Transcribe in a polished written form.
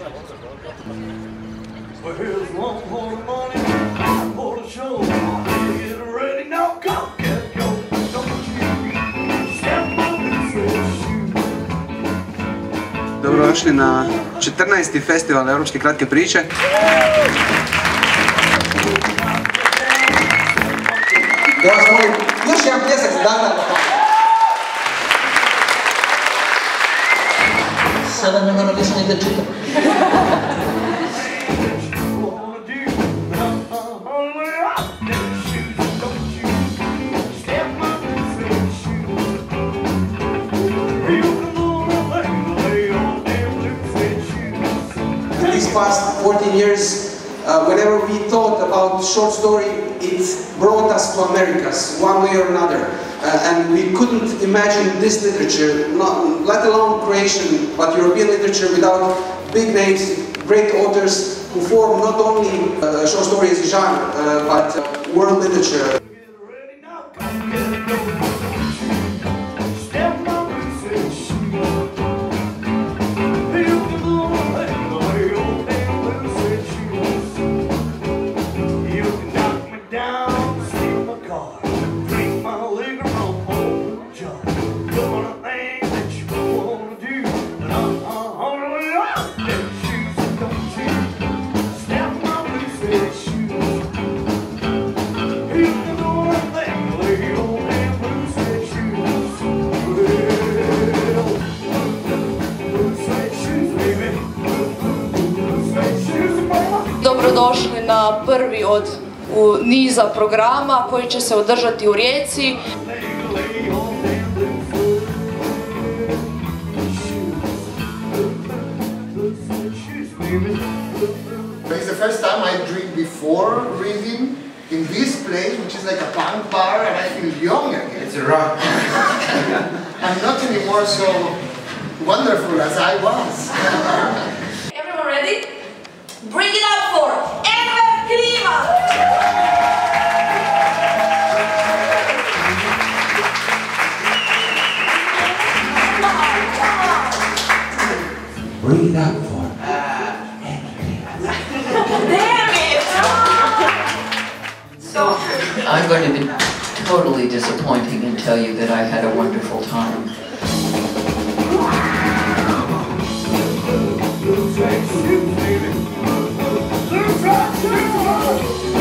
Well, here's one for the money, one for the show. Get ready now, go, get go. Don't you step on this shoe. Dobrodošli na 14. festival Europske kratke priče. Ja vas molim, još jedan pljesak za Damjana. Sada ne moram više ni da čitam. These past 14 years, whenever we thought about short story, it brought us to Americas, one way or another. And we couldn't imagine this literature, let alone Croatian, but European literature, without big names, great authors who form not only short story as a genre, but world literature. Dobrodošli na prvi od niza programa koji će se održati u Rijeci. It's the first time I drink before reading in this place, which is like a punk bar, and I feel young again. It's a rock. I'm not anymore so wonderful as I was. Everyone ready? Bring it up for Enver Klima! Bring it up for Damn it! So, I'm going to be totally disappointing and tell you that I had a wonderful time. Lose that shoe, baby. Lose that shoe.